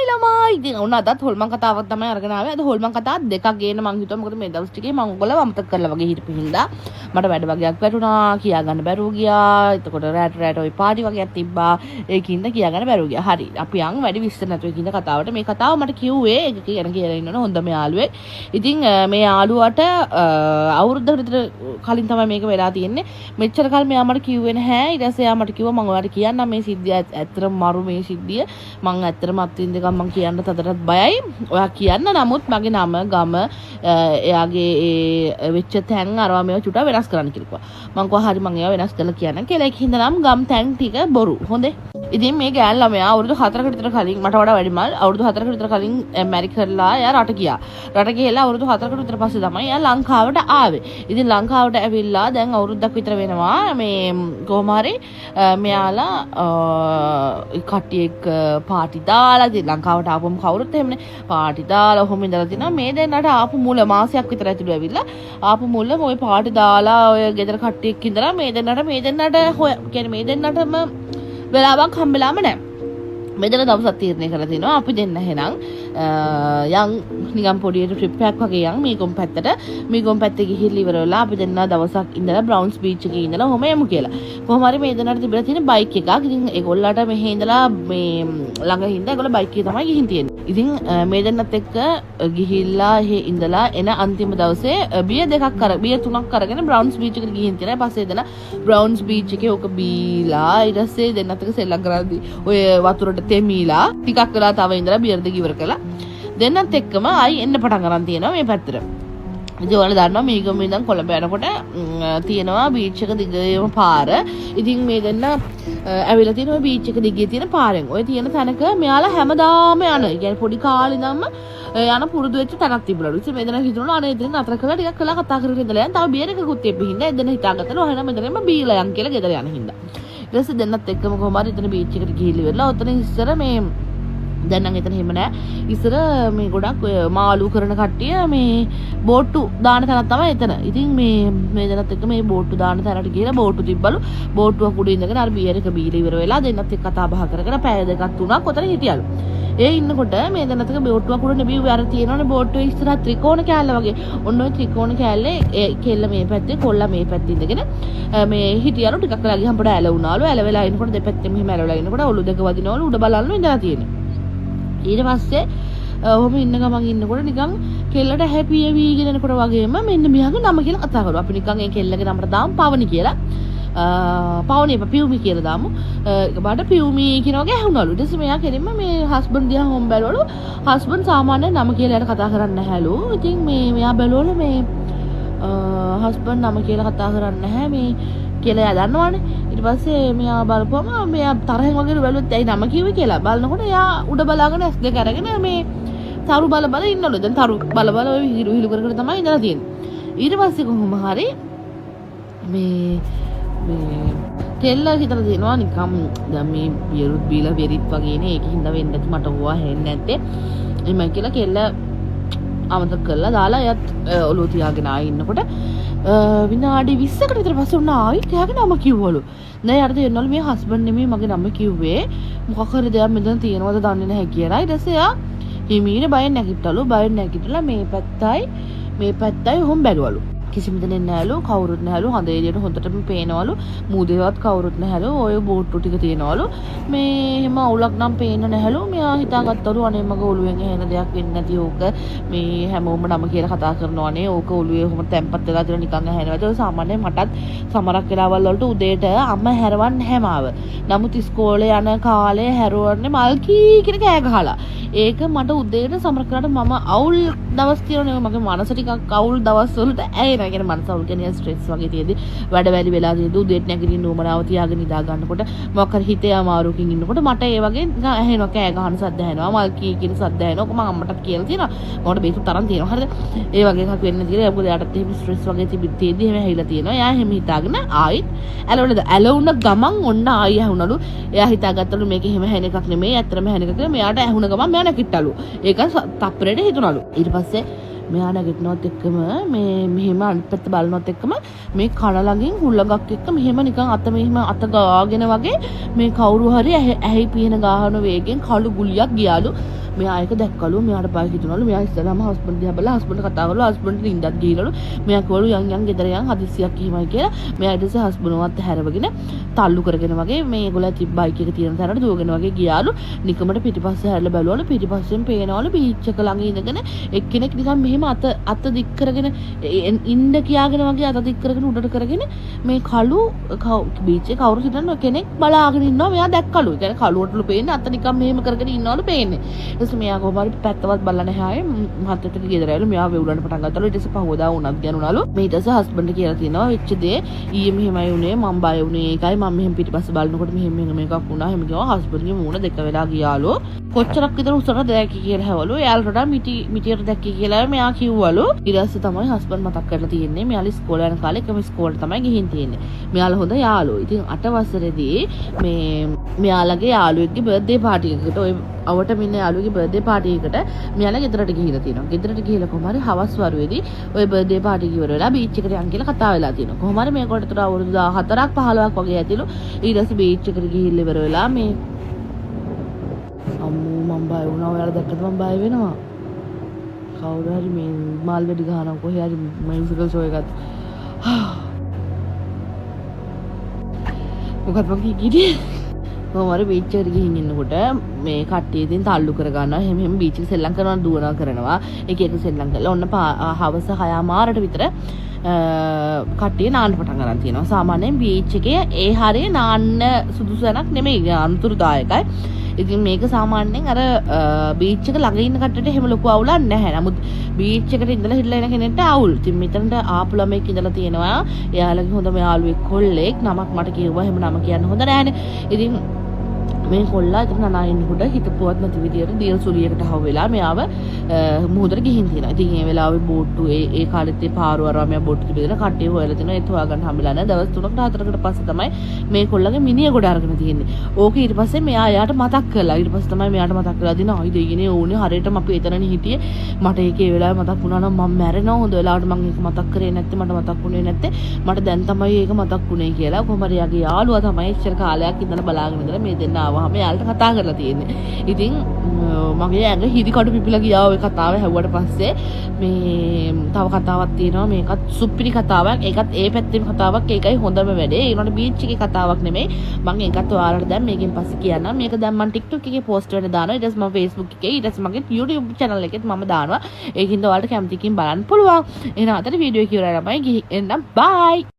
ළමයි ඉතින් උන අදත් හොල්මන් කතාවක් තමයි අරගෙන ආවේ. අද හොල්මන් කතා දෙකක් ගේන්න මං හිතුවා මොකද මේ දවස් ටිකේ මං ඔයගොල්ලෝ අමතක කරලා වගේ හිටපු හින්දා මට වැඩ වගේක් වැටුණා කියා ගන්න බැරුව ගියා. එතකොට රැට ওই පාටි වගේක් තිබ්බා. ඒකින්ද කියා ගන්න බැරුව ගියා. හරි. අපි යන් වැඩි විස්තර නැතුව කින්ද කතාවට මේ කතාව මට කිව්වේ ඒක කියන කියලා ඉන්නවනේ හොඳම යාළුවෙක්. ඉතින් මේ යාළුවාට අවුරුද්දකට විතර කලින් තමයි මේක වෙලා තියෙන්නේ. මෙච්චර කල් මෙයා මට කිව්වේ නැහැ. ඊට පස්සේ එයා මට කිව්වා මම ඔයාලට කියන්නම් මේ සිද්ධිය ඇත්තටම මරු මේ සිද්ධිය. මං ඇත්තටම අත්විඳ ගමන් මං කියන්න තදටත් බයයි. ඔයා කියන්න නමුත් මගේ නම ගම එයාගේ ඒ වෙච්ච තැන් අරවා මේවා චුටා වෙනස් කරන්න කිව්වා. මං කිව්වා හරි මං ඒවා වෙනස් කරලා කියන්නම් කියලා. ඒක හින්දා නම් ගම් තැන් ටික බොරු. හොඳේ. ඉතින් මේ ගෑල් ළමයා අවුරුදු 4කට විතර කලින් මට වඩා වැඩිමල් අවුරුදු 4කට විතර කලින් මැරි කරලා එයා රට ගියා. රට ගිහලා අවුරුදු 4කට විතර පස්සේ තමයි එයා ලංකාවට ආවේ. ඉතින් ලංකාවට ඇවිල්ලා දැන් අවුරුද්දක් විතර වෙනවා මේ කොහොම හරි මෙයාලා කට්ටියෙක් පාටි දාලා ඉතින් ලංකාවට ආපුවම කවුරුත් එහෙමනේ පාටි දාලා ඔහොම ඉඳලා තිනා මේ දෙන්නට ආපු මුල මාසයක් විතර ඇතුළු ඇවිල්ලා ආපු මුල ඔය පාටි දාලා ඔය ගෙදර කට්ටියෙක් ඉඳලා මේ දෙන්නට කියන්නේ මේ දෙන්නටම වෙලාවක් හම්බෙලාම නැහැ. මෙතන දවසක් තීරණය කරලා තිනවා අපි දෙන්න එහෙනම් යන් නිකන් පොඩි ට්‍රිප් එකක් වගේ යන් මීගොම් පැත්තේ ගිහිල්ලා ඉවර වෙලා අපි දෙන්න දවසක් ඉඳලා බ්‍රවුන්ස් බීච් එකේ ඉඳලා ඔහම යමු කියලා. කොහොම හරි මේ දෙන්නට තිබිලා තියෙන බයික් එකක්. ඉතින් ඒගොල්ලන්ට මෙහෙ ඉඳලා මේ ළඟ හින්දා ඒගොල්ලෝ බයික් එකේ තමයි ගිහින් තියෙන්නේ. ඉතින් මේ දෙන්නත් එක්ක ගිහිල්ලා එහෙ ඉඳලා එන අන්තිම දවසේ බියර් 3ක් අරගෙන බ්‍රවුන්ස් බීච් එකට ගිහින් තියෙනවා. ඊපස්සේ දෙන්න බ්‍රවුන්ස් බීච් එකේ ඕක බීලා ඊට පස්සේ දෙන්නත් එක්ක සෙල්ලම් කරද්දී ඔය වතුරට තෙමීලා ටිකක් වෙලා තව ඉඳලා බියර් දෙක ඉවර කළා. දෙන්නත් එක්කම ආයි එන්න පටන් ගන්න තියෙනවා මේ පැත්තට. ඉතින් ඔයාලා දන්නවා මීගම ඉඳන් කොළඹ යනකොට තියෙනවා බීච් එක දිගේම පාර. ඉතින් මේ දෙන්න ඇවිල්ලා තියෙනවා බීච් එක දිගේ තියෙන පාරෙන්. ඔය තියෙන තැනක මෙයාලා හැමදාම යන. ඒ කියන්නේ පොඩි කාලේ ඉඳන්ම යන පුරුදු වෙච්ච තැනක් තිබුණලු. ඉතින් මේ දෙන්න හිතනවා අනේ ඉතින් අතර කළා ටිකක් කළා කතා කරගෙන ඉඳලා යන. තව බියර් එකකුත් එප්පි හින්දා එදෙන හිතාගත්තලු එහෙනම් මෙතනම බීලා යන් කියලා ගෙදර යන හින්දා. ඊට පස්සේ දෙන්නත් එක්කම කොහොම හරි එතන බීච් එකට ගිහිල්ලා ඉවරලා ඔතන ඉස්සර මේ දැන් නම් එතන එහෙම නෑ. ඉස්සර මේ ගොඩක් ඔය මාළු කරන කට්ටිය මේ බෝට්ටු දාන තැනක් තමයි එතන. ඉතින් මේ දෙන්නත් එක්ක මේ බෝට්ටු දාන තැනට ගිහලා බෝට්ටු තිබ්බලු. බෝට්ටුවක් උඩ ඉඳගෙන අර බියර් එක බීලා ඉවර වෙලා දෙන්නත් එක්ක කතා බහ කරගෙන පැය දෙකක් තුනක් ඔතන හිටියලු. ඒ ඉන්නකොට මේ දෙන්නත් එක්ක බෝට්ටුවක් උඩ නෙබී අර තියෙනවනේ බෝට්ටුවේ ඉස්සරහ ත්‍රිකෝණ කෑල්ල වගේ. ඔන්න ඔය ත්‍රිකෝණ කෑල්ලේ කෙල්ල මේ පැත්තේ කොල්ලා මේ පැත්තේ ඉඳගෙන මේ හිටියලු. ටිකක් වෙලා ගියහම පොඩ ඇල වුණාලු. ඇල වෙලා ඉන්නකොට දෙපැත්තෙම මෙහෙම ඇලවලා ඉන්නකොට ඔලු දෙක වදිනවලු උඩ බලන්න ඉඳලා තියෙන්නේ. ඊට පස්සේ ඔහොම ඉන්න ගමන් ඉන්නකොට නිකන් කෙල්ලට හැපිය වීගෙන යනකොට වගේම මෙන්න මෙයාගේ නම කියලා කතා කරනවා. අපි නිකන් ඒ කෙල්ලගේ නමට දාමු පවනි කියලා. පවනි පියුමි කියලා දාමු. බඩ පියුමි කියන වගේ ඇහුණලු. ඊට පස්සේ මෙයා කෙලින්ම මේ හස්බන්ඩ් දිහා හොම් බැලුවලු. හස්බන්ඩ් සාමාන්‍ය නම කියලා යට කතා කරන්නේ නැහැලු. ඉතින් මෙයා බැලුවලු මේ හස්බන්ඩ් නම කියලා කතා කරන්නේ නැහැ මේ කියලා එයා දන්නවනේ. ඊට පස්සේ මෙයා බලපුවම මෙයා තරහෙන් වගේ බැලුවත් ඇයි නම කිව්වේ කියලා. බලනකොට එයා උඩ බලාගෙන S2 අරගෙන මේ තරු බල ඉන්නලු. දැන් තරු බල ඔය හිරු කර තමයි ඉඳලා තියෙන්නේ. ඊට පස්සේ කොහොම හරි මේ කෙල්ල හිතලා තියෙනවා නිකම් දැන් මේ බියරුත් බීලා වෙරිත් වගේනේ. ඒකින්ද වෙන්න ඇති මට ඕවා හෙන්නේ නැත්තේ. එimhe කියලා කෙල්ල අමතක කරලා දාලා එයත් ඔලුව තියාගෙන ආයි ඉන්නකොට විනාඩි 20කට විතර පස්සේ උන්න ආයි එයාගේ නම කිව්වලු. නෑ යාට තේරෙනවලු මේ හස්බන්ඩ් නෙමෙයි මගේ නම කිව්වේ. මොකක් හරි දෙයක් මෙතන තියෙනවද දන්නේ නැහැ කියලා. ඊට පස්සේ එයා හිමීට බයෙන් නැගිට්ටලු. බයෙන් නැගිටලා මේ පැත්තයි ඔහොම බැලුවලු. කිසිම දෙයක් නැහැලු. කවුරුත් නැහැලු. හඳ එළියට හොඳටම පේනවලු. මූදේවත් කවුරුත් නැහැලු. ඔය බෝට්ටු ටික තියෙනවලු. මේ එහෙම අවුලක් නම් පේන්නේ නැහැලු. මෙයා හිතාගත්තලු අනේ මගේ ඔළුවෙන් එහෙන දෙයක් වෙන්නේ නැති ඕක මේ හැමෝම නම කියලා කතා කරනවනේ. ඕක ඔළුවේ ඔහොම තැම්පත් වෙලා තියෙන නිකන් ඇහෙනවද? ඔය සාමාන්‍ය මටත් සමහරක් වෙලාවල් වලට උදේට අම්මා හැරවන්නේ නැහැ මාව. නමුත් ඉස්කෝලේ යන කාලේ හැරවන්නේ මල්කී කියන කෑ ගහලා. ඒක මට උදේට සමහර කරාට මම අවුල් දවස් තියෙනවා. මගේ මනස ටිකක් අවුල් දවස් වලට ඇයි නෑ කියන මනස අවුල් කියන්නේ ස්ට්‍රෙස් වගේ තියෙදි වැඩ වැලි වෙලා තියෙදි උදේට නැගිටින්න උමනාව තියාගෙන නිදා ගන්නකොට මොකක් හරි හිතේ අමාරුවකින් ඉන්නකොට මට ඒ වගේ ඇහෙනවා කෑ ගහන සද්ද ඇහෙනවා මල් කී කියන සද්ද ඇහෙනවා මම අම්මටත් කියලා තියෙනවා මට බේසු තරම් තියෙනවා හරිද ඒ වගේ එකක් වෙන්න තියෙනවා මොකද යාටත් එහෙම ස්ට්‍රෙස් වගේ තිබිද්දී එහෙම ඇහිලා තියෙනවා එයා එහෙම හිතාගෙන ආයිත් ඇලවුණ ගමන් ඔන්න ආයි ඇහුණලු එයා හිතාගත්තලු මේක එහෙම ඇහෙන එකක් නෙමෙයි ඇත්තටම ඇහෙන එකක් කියලා මෙයාට ඇහුණ ගමන් මෙයා නැගිට්ටලු ඒක තප්පරේට හිතුණලු ඊට පස්සේ මෙයා නැගිටිනවත් එක්කම මේ මෙහෙම අනිත් පැත්ත බලනවත් එක්කම මේ කන ළඟින් හුලඟක් එක්ක මෙහෙම නිකන් මෙහෙම අත ගාගෙන වගේ මේ කවුරු හරි ඇහි පියන ගාහන වේගෙන් කළු ගුලියක් ගියාලු මෙයා ඒක දැක්කලු මෙයාට බය හිතුණලු මෙයා ඉස්සරහම හස්බන්ඩ් දිහා බලලා හස්බන්ඩ් කතා කරලා හස්බන්ඩ් නින්දත් ගිහිනලු මෙයා කිව්වලු යන් ගෙදර යන් හදිස්සියක් කියමයි කියලා මෙයා ඊට පස්සේ හස්බන්ඩ්වත් හැරවගෙන තල්ලු කරගෙන වගේ මේගොල්ලෝ තිබ් බයික් එක තියෙන තැනට දුවගෙන වගේ ගියාලු නිකමට පිටිපස්සේ හැරලා බැලුවලු පිටිපස්සෙන් පේනවලු බීච් එක ළඟ ඉඳගෙන එක්කෙනෙක් නිකන් මෙහෙම අත දික් කරගෙන ඉන්න කියාගෙන වගේ අත දික් කරගෙන උඩට කරගෙන මේ කළු බීච් එකේ කවුරු හිටන්න කෙනෙක් බලාගෙන ඉන්නවා මෙයා දැක්කලු. ඒ කියන්නේ කළුවටලු පේන්නේ අත නිකන් මෙහෙම කරගෙන ඉන්නවලු පේන්නේ. ඊට පස්සේ මෙයා කොහොම හරි පැත්තවත් බලලා නැහැ ආයේ මහත්තයත් එක්ක ගෙදර ආවලු මෙයා වෙවුලන්න පටන් ගත්තලු. ඊට පස්සේ පහවදා වුණත් ගනුණලු. මේ ඊට පස්සේ හස්බන්ඩ් කියලා තියෙනවා වෙච්ච දේ ඊයේ මෙහෙමයි උනේ මම බය වුණේ ඒකයි මම මෙහෙම පිටිපස්සේ බලනකොට මෙහෙම මේකක් වුණා. එහෙම කිව්වා හස්බන්ඩ්ගේ මූණ දෙක වෙලා ගියාලු. කොච්චරක් විතර උසට දැක්කේ කියලා හැවලු. එයාලට වඩා මිටියට දැක්කේ කියලා මෙයා කිව්වලු. ඊට පස්සේ තමයි හස්බන්ඩ් මතක් කරලා තියෙන්නේ මෙයාලා ඉස්කෝලේ යන කාලේ එකම ඉස්කෝලේට තමයි ගිහින් තියෙන්නේ. මෙයාලා හොඳ යාළුවෝ. ඉතින් 8 වසරේදී මෙයාලගේ යාළුවෙක්ගේ බර්ත්ඩේ පාටි එකකට ඔය අවට මින්න යාළුවගේ බර්ත්ඩේ පාටි එකට මෙයාලා ගෙදරට ගිහිල්ලා තියෙනවා. ගෙදරට ගිහිල්ලා කොහොම හරි හවස් වරුවේදී ඔය බර්ත්ඩේ පාටි එක ඉවර වෙලා බීච් එකට යන් කියලා කතා වෙලා තියෙනවා. කොහොම හරි මේකට උතර අවුරුදු 14ක් 15ක් වගේ ඇතිලු. ඊට පස්සේ බීච් එකට ගිහිල්ලා ඉවර වෙලා මේ අම්මෝ මම බය වුණා. ඔයාලා දැක්කද මම බය වෙනවා. කවුරු හරි මේ මාල් වෙඩි ගහනවා කොහේ හරි මියුසිකල් ෂෝ එකක්. මොකක්ද මම කිව්වේ? කොහොම හරි බීච් එකට ගිහින් ඉන්නකොට මේ කට්ටිය ඉතින් තල්ලු කර ගන්නවා. එහෙම බීච් එක සෙල්ලම් කරනවා දුවනවා කරනවා. එක එක සෙල්ලම් කරලා ඔන්න හවස 6:00 විතර කට්ටිය නාන්න පටන් ගන්න තියෙනවා. සාමාන්‍යයෙන් බීච් එකේ ඒ හරිය නාන්න සුදුසු තැනක් නෙමෙයි අනුතුරුදායකයි. ඉතින් මේක සාමාන්‍යයෙන් අර බීච් එක ළඟ ඉන්න කට්ටියට එහෙම ලොකු අවුලක් නැහැ. නමුත් බීච් එකට ඉඳලා හිටලා එන කෙනෙක්ට අවුල්. ඉතින් මෙතනට ආපු ළමෙක් ඉඳලා තියෙනවා. එයාලගේ හොඳම යාළුවෙක් කොල්ලෙක්. නමක් මට කිව්වා. එහෙම නම කියන්න හොඳ නෑනේ. ඉතින් මේ කොල්ලා ඉතින් නනායින්කොට හිතපුවත් නැති විදියට දියල් සුලියකට හව වෙලා මෙයාව මුහුදට ගිහින් තියෙනවා. ඉතින් ඒ වෙලාවේ බෝට්ටු ඒ කාලෙත් ඒ පාරු අරවා මෙයා බෝට්ටු බෙදලා කට්ටිය හොයලා තිනවා. ඒත් හොයාගන්න හම්බෙලා නැහැ. දවස් 3කට 4කට පස්සේ තමයි මේ කොල්ලගේ මිනිහ ගොඩ අරගෙන තියෙන්නේ. ඕක ඊට පස්සේ මෙයා එයාට මතක් කළා. ඊට පස්සේ තමයි මෙයාට මතක් කරලා දිනා අයි දෙයිනේ ඕනේ හරියටම අපි එතනනේ හිටියේ. මට ඒකේ වෙලාවේ මතක් වුණා නම් මම මැරෙනවා. හොඳ වෙලාවට මම ඒක මතක් කරේ නැත්තේ මට මතක් වුණේ නැත්තේ. මට දැන් තමයි ඒක මතක් වුණේ කියලා. කොහොම හරි යාගේ යාළුවා තමයි එච්චර කාලයක් ඉඳලා බලාගෙන ඉඳලා මේ දෙන්න ආවම යාළුවට කතා කරලා තියෙන්නේ. ඉතින් මගේ ඇඟ හිරි කඩු පිපිලා ගියා ඔය කතාව හැවුවට පස්සේ මේ තව කතාවක් තියෙනවා මේකත් සුපිරි කතාවක්. ඒකත් ඒ පැත්තේ කතාවක්. ඒකයි හොඳම වැඩේ. ඒ උනට බීච් එකේ කතාවක් නෙමෙයි. මම ඒකත් ඔයාලට දැන් මේකෙන් පස්සේ කියන්නම්. මේක දැන් මම TikTok එකේ post වෙන්න දානවා. ඊට පස්සේ මම Facebook එකේ ඊට පස්සේ මගේ YouTube channel එකෙත් මම දානවා. ඒකින්ද ඔයාලට කැමතිකින් බලන්න පුළුවන්. එහෙනම් අතට වීඩියෝ එක ඉවරයි ළමයි. ගිහින් එන්නම්. bye.